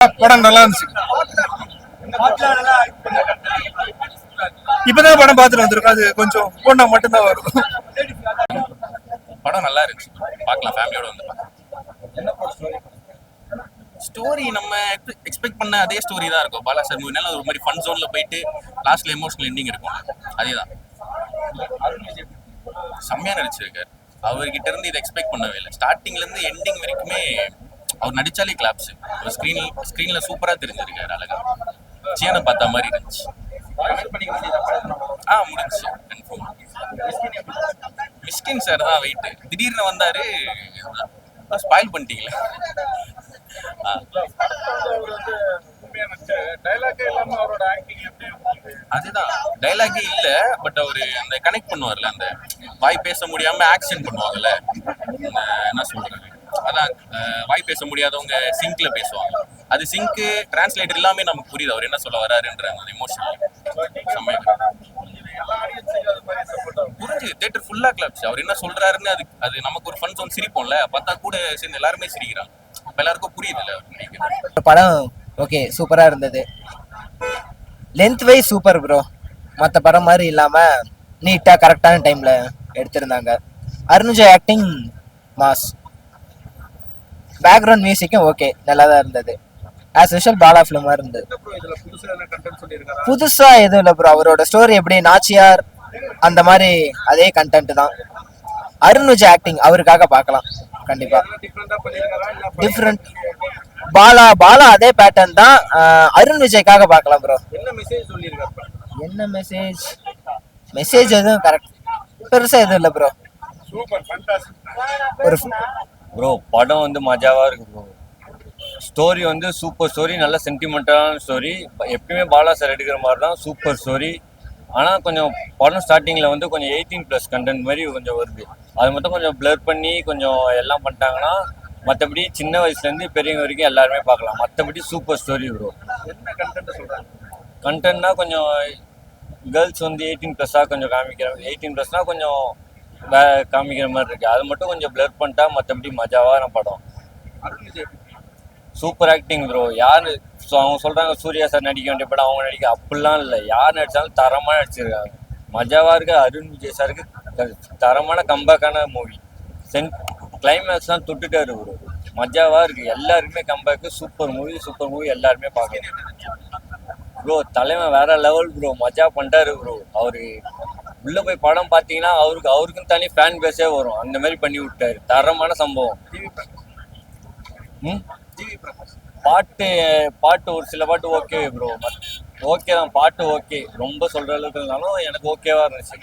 படம் நல்லா இருந்துச்சு. இப்பதான் படம் பார்த்துட்டு வந்திருக்கோம். அது கொஞ்சம் பொண்ணா மட்டும்தான் வரும். படம் நல்லா இருந்துச்சு, பார்க்கலாம், ஃபேமிலியோட வந்து பார்க்கலாம். ஸ்டோரி நம்ம எக்ஸ்பெக்ட் பண்ண அதே ஸ்டோரி தான் இருக்கும். பாலா சார் மூவினால ஒரு மாதிரி ஃபன் ஜோன்ல போயிட்டு லாஸ்ட்ல எமோஷனல் எண்டிங் இருக்கும். அதேதான். செம்மையா நடிச்சிருக்காரு. அவர்கிட்ட இருந்து இதை எக்ஸ்பெக்ட் பண்ணவே இல்லை. ஸ்டார்டிங்ல இருந்து எண்டிங் வரைக்குமே அவர் நடிச்சாலே கிளாப்ஸ். ஒரு ஸ்கிரீன்ல சூப்பரா தெரிஞ்சிருக்காரு. அழகா சீனை பார்த்த மாதிரி இருந்துச்சு. முடிஞ்சு கன்ஃபார்ம். மிஸ்கின் சார் தான் வெயிட். திடீர்னு வந்தாரு, ஸ்பாயில் பண்ணிட்டீங்களே. அதுதான் டைலாகே இல்ல, பட் அவரு அந்த கனெக்ட் பண்ணுவார்ல, அந்த வாய் பேச முடியாம ஆக்ஷன் பண்ணுவாங்கல்ல, என்ன சொல்றாரு, அதான் வாய் பேச முடியாதவங்க சிங்க்ல பேசுவாங்க. அது சிங்க் டிரான்ஸ்லேட்டர் எல்லாமே நமக்கு புரியுது அவர் என்ன சொல்ல வராருன்ற அந்த எமோஷனல் சமயம் புரிஞ்சு தியேட்டர் ஃபுல்லா கிளப்ஸ். அவர் என்ன சொல்றாருன்னு அது நமக்கு ஒரு ஃபன் ஜோன். சிரிப்போம்ல, பார்த்தா கூட சேர்ந்து எல்லாருமே சிரிக்கிறாங்க. எல்லாருக்கும் புரியுதுல்ல படம். ஓகே, சூப்பரா இருந்தது. Length wise super bro. மற்ற படம் மாதிரி இல்லாம நீட்டா கரெக்டான டைம்ல எடுத்திருந்தாங்க. அருண்ஜா ஆக்டிங் மாஸ். பேக்ரவுண்ட் மியூசிக்கும் ஓகே, நல்லா தான் இருந்தது. ஆஸ் யூஷுவல் பாலா ஃபிலிம் மாதிரி இருந்தது. புதுசா எதுவும் இல்லை ப்ரோ. அவரோட ஸ்டோரி எப்படி நாச்சியார் அந்த மாதிரி அதே கண்டென்ட் தான். அருண்ஜா ஆக்டிங் அவருக்காக பார்க்கலாம் கண்டிப்பா. டிஃப்ரெண்ட். பாலா அதே பேட்டர்ன் தான். அருண் விஜய்க்காக பார்க்கலாம் ப்ரோ. என்ன மெசேஜ் எதுவும் கரெக்ட் பெருசா எதுவும் இல்லை ப்ரோ. ஒரு ப்ரோ படம் வந்து மஜாவா இருக்கு ப்ரோ. ஸ்டோரி வந்து சூப்பர் ஸ்டோரி, நல்ல சென்டிமெண்டலான ஸ்டோரி. எப்பயுமே பாலா சார் எடுக்கிற மாதிரி தான் சூப்பர் ஸ்டோரி. ஆனால் கொஞ்சம் படம் ஸ்டார்டிங்கில் வந்து கொஞ்சம் 18+ கண்டென்ட் மாதிரி கொஞ்சம் வருது. அது மட்டும் கொஞ்சம் பிளர் பண்ணி கொஞ்சம் எல்லாம் பண்ணிட்டாங்கன்னா மற்றபடி சின்ன வயசுலேருந்து பெரியவங்க வரைக்கும் எல்லாருமே பார்க்கலாம். மற்றபடி சூப்பர் ஸ்டோரி ப்ரோ. கண்டென்ட்னா கொஞ்சம் கேர்ள்ஸ் வந்து 18+ஆக கொஞ்சம் காமிக்கிறாங்க. 18+னா கொஞ்சம் காமிக்கிற மாதிரி இருக்குது. அது மட்டும் கொஞ்சம் பிளர் பண்ணிட்டா மற்றபடி மஜாவான படம். Super acting bro. யார் அவங்க சொல்கிறாங்க சூர்யா சார் நடிக்க வேண்டிய படம் அவங்க நடிக்க, அப்படிலாம் இல்லை. யார் நடித்தாலும் தரமாக நடிச்சிருக்காங்க. மஜாவாக இருக்கு. அருண் விஜய் சாருக்கு தரமான கம்பேக்கான மூவி. கிளைமேக்ஸ்லாம் தொட்டுட்டாரு ப்ரோ. மஜாவாக இருக்குது. எல்லாருக்குமே கம்பேக்கு. சூப்பர் மூவி எல்லாருமே பார்க்கணும் ப்ரோ. தலைவன் வேற லெவல் ப்ரோ. மஜா பண்ணிட்டாரு ப்ரோ. அவரு உள்ளே போய் படம் பார்த்தீங்கன்னா அவருக்குன்னு தனி ஃபேன் பேஸே வரும். அந்த மாதிரி பண்ணி விட்டாரு. தரமான சம்பவம். பாட்டு ஒரு சில பாட்டு ஓகே ப்ரோ. ஓகே தான், பாட்டு ஓகே. ரொம்ப சொல்ற அளவுக்கு இருந்தாலும் எனக்கு ஓகேவா இருந்துச்சு.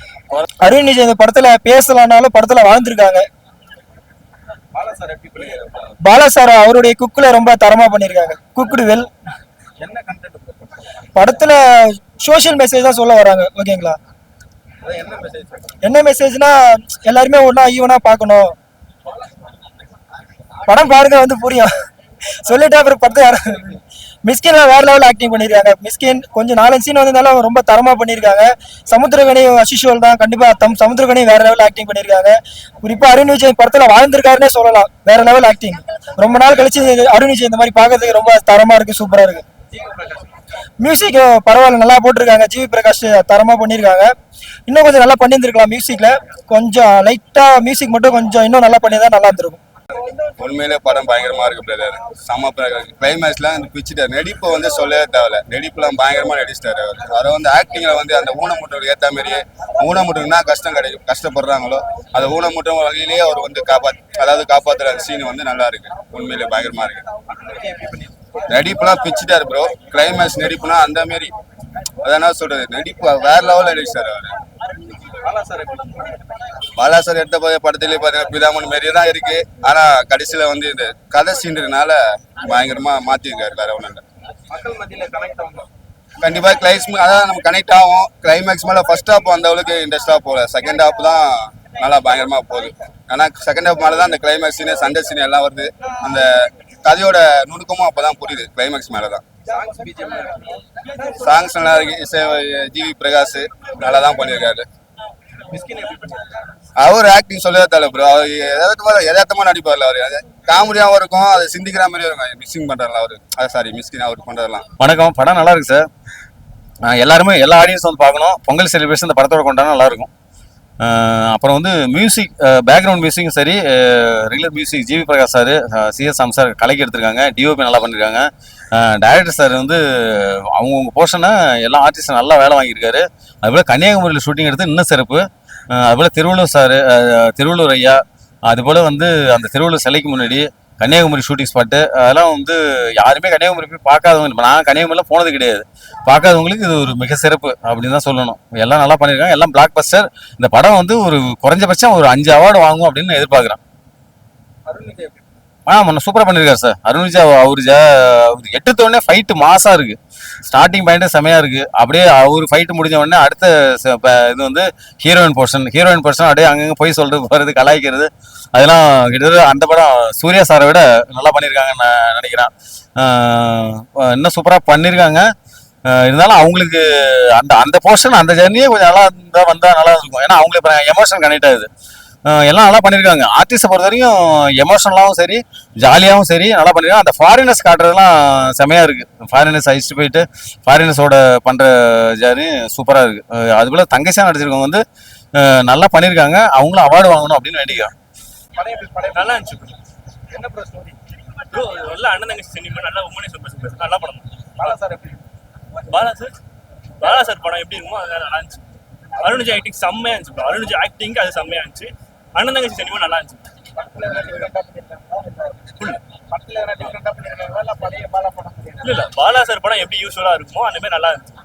அருண் விஜய் இந்த படத்துல பேசலாம்னாலும் படத்துல வாழ்ந்துருக்காங்க. பாலா சார் அவருடைய குக்குல ரொம்ப தரமா பண்ணிருக்காங்க. Cooked well. படத்துல சோசியல் மெசேஜ் தான் சொல்ல வராங்க. ஓகேங்களா? என்ன மெசேஜ்னா எல்லாருமே ஒன்னா ஈவனா பார்க்கணும். படம் பாருங்க வந்து புரியும். சொல்லிட்டு அப்புறம் படத்தை மிஸ்கின்ல வேற லெவல் ஆக்டிங் பண்ணிருக்காங்க. மிஸ்கின் கொஞ்சம் 4 சீன் வந்திருந்தாலும் ரொம்ப தரமா பண்ணிருக்காங்க. சமுத்திரகனி அசிஷுவல் தான். கண்டிப்பா சமுத்திரகனி வேற லெவல் ஆக்டிங் பண்ணிருக்காங்க. குறிப்பா அருண் விஜய் படத்துல வாழ்ந்திருக்காருன்னே சொல்லலாம். வேற லெவல் ஆக்டிங். ரொம்ப நாள் கழிச்சு அருண் விஜய் இந்த மாதிரி பாக்குறதுக்கு ரொம்ப தரமா இருக்கு. சூப்பரா இருக்கு. மியூசிக் பரவாயில்ல, நல்லா போட்டிருக்காங்க. ஜிவி பிரகாஷ் தரமா பண்ணிருக்காங்க. இன்னும் கொஞ்சம் நல்லா பண்ணியிருந்திருக்கலாம். மியூசிக்ல கொஞ்சம் லைட்டா மியூசிக் மட்டும் கொஞ்சம் இன்னும் நல்லா பண்ணியிருந்தா நல்லா இருந்திருக்கும். உண்மையிலே படம் பயங்கரமா இருக்கு பிரதர். செம்ம கிளைமேக்ஸ்லாம் வந்து பிச்சுட்டார். நடிப்பை வந்து சொல்லவே தேவையில்ல. நடிப்புலாம் பயங்கரமா நடிச்சிட்டாரு அவர். அதை வந்து ஆக்டிங்ல வந்து அந்த ஊனமுட்டோருக்கு ஏற்ற மாதிரியே ஊனமுட்டுனா கஷ்டப்படுறாங்களோ அந்த ஊனமுட்டம் வகையிலேயே அவர் வந்து காப்பாத்துற சீன் வந்து நல்லா இருக்கு. உண்மையிலே பயங்கரமா இருக்கு. நடிப்புலாம் பிச்சுட்டாரு ப்ரோ. கிளைமேக்ஸ் நடிப்புனா அந்த மாதிரி அதான் சொல்றது. நடிப்பு வேற லெவலில் நடிச்சார் அவரு. பாலா சார் எடுத்த படத்திலே பார்த்தீங்கன்னா பிதாமன் மாரியே தான் இருக்கு. ஆனா கடைசியில வந்து இந்த கதை சீன்றதுனால பயங்கரமா மாத்திருக்காரு. வேற ஒன்றும் இல்லை. கண்டிப்பா கிளைமேக்ஸ் அதான் நம்ம கனெக்ட் ஆகும். கிளைமேக்ஸ் மேல ஃபர்ஸ்ட் ஹாப் அந்த அளவுக்கு இன்ட்ரெஸ்டா போகல. செகண்ட் ஹாப் தான் நல்லா பயங்கரமா போகுது. ஆனா செகண்ட் ஹாப் மேலதான் அந்த கிளைமேக்ஸ் சீன் சண்டை சீன் எல்லாம் வருது. அந்த கதையோட நுணுக்கமும் அப்பதான் புரியுது. கிளைமேக்ஸ் மேலதான். சாங்ஸ் நல்லா இருக்கு. ஜிவி பிரகாஷ் நல்லா தான் பண்ணியிருக்காரு. அவர் ஆக்டிங் சொல்லவே தேவை ப்ரோ. அவர் யதார்த்தமா நடிப்பார்ல. அவர் காமெடியாகவும் இருக்கும், அது சிந்திக்கிற மாதிரியும் இருக்கும். மிஸ்ஸிங் பண்ணுறதுலாம் மிஸ்கின் அவர் பண்ணுறதெல்லாம். வணக்கம். படம் நல்லா இருக்கு சார். எல்லாருமே எல்லா ஆடியன்ஸும் வந்து பார்க்கணும். பொங்கல் செலிப்ரேஷன் இந்த படத்தோட கொண்டாடினா நல்லா இருக்கும். அப்புறம் வந்து மியூசிக், பேக்ரவுண்ட் மியூசிக்கும் சரி, regular music G V Prakash sir, C S Sam sir கலைக்கு எடுத்திருக்காங்க. டிஓபி நல்லா பண்ணியிருக்காங்க. டைரக்டர் சார் வந்து அவங்கவுங்க போர்ஷனை எல்லா ஆர்டிஸ்டும் நல்லா வேலை வாங்கியிருக்காரு. அதுபோல் கன்னியாகுமரியில் ஷூட்டிங் எடுத்து இன்னும் சிறப்பு. அதுபோல் திருவள்ளூர் சார், திருவள்ளூர் ஐயா, அதுபோல் வந்து அந்த திருவள்ளூர் சிலைக்கு முன்னாடி கன்னியாகுமரி ஷூட்டிங் ஸ்பாட்டு, அதெல்லாம் வந்து யாருமே கன்னியாகுமரி போய் பார்க்காதவங்க, இப்போ நான் கன்னியாகுமரியில் போனது கிடையாது, பார்க்காதவங்களுக்கு இது ஒரு மிக சிறப்பு அப்படின்னு தான் சொல்லணும். எல்லாம் நல்லா பண்ணியிருக்காங்க, எல்லாம் பிளாக் பஸ்டர். இந்த படம் வந்து ஒரு குறைஞ்சபட்சம் ஒரு 5 அவார்டு வாங்கும் அப்படின்னு நான் எதிர்பார்க்குறேன். முன்ன சூப்பராக பண்ணியிருக்காரு சார் அருண்விஜா. அவர் 8 தோடனே ஃபைட்டு மாசாக இருக்குது. ஸ்டார்டிங் பாயிண்ட்டு செமையாக இருக்குது. அப்படியே அவர் ஃபைட்டு முடிஞ்ச உடனே அடுத்த இது வந்து ஹீரோயின் போர்ஷன் அப்படியே அங்கங்கே போய் சொல்கிறது போகிறது கலாய்க்கிறது, அதெல்லாம் கிட்டத்தட்ட அந்த படம் சூர்யா சாரை விட நல்லா பண்ணியிருக்காங்கன்னு நான் நினைக்கிறேன். இன்னும் சூப்பராக பண்ணியிருக்காங்க. இருந்தாலும் அவங்களுக்கு அந்த அந்த போர்ஷன் அந்த ஜெர்னியே கொஞ்சம் நல்லா இருந்தால் வந்தால் நல்லா இருக்கும். ஏன்னா அவங்களுக்கு எமோஷன் கனெக்ட் ஆகுது. எல்லாம் நல்லா பண்ணியிருக்காங்க. ஆர்டிஸ்ட்டை பொறுத்த வரைக்கும் எமோஷனலாகவும் சரி, ஜாலியாகவும் சரி நல்லா பண்ணியிருக்காங்க. அந்த ஃபாரினர்ஸ் காட்டுறதுலாம் செமையாக இருக்குது. ஃபாரினர்ஸ் அழிச்சிட்டு போயிட்டு ஃபாரினர்ஸோட பண்ணுற ஜாரி சூப்பராக இருக்குது. அதுபோல் தங்கச்சியாக நடிச்சிருக்கவங்க வந்து நல்லா பண்ணியிருக்காங்க. அவங்களும் அவார்டு வாங்கணும் அப்படின்னு வேண்டிக்கிறேன். நல்லா இருந்துச்சு ப்ரோ. நல்லா அண்ணன் தங்கச்சி சென்டிமெண்ட், நல்லா உண்மையை சூப்பர் நல்லா படம். பாலா சார் படம் எப்படி இருக்குமோ அது நல்லா இருந்துச்சு. அருண்விஜய் ஆக்டிங் செம்மையா இருந்துச்சு ப்ரோ. அருண்விஜய் ஆக்டிங் அது செம்மையா இருந்துச்சு. அண்ணன் தங்கச்சி சென்டிமெண்ட் நல்லா இருந்துச்சு. இல்ல பாலா சார் படம் எப்படி யூஸ்வலா இருக்குமோ அந்த மாதிரி நல்லா இருந்துச்சு.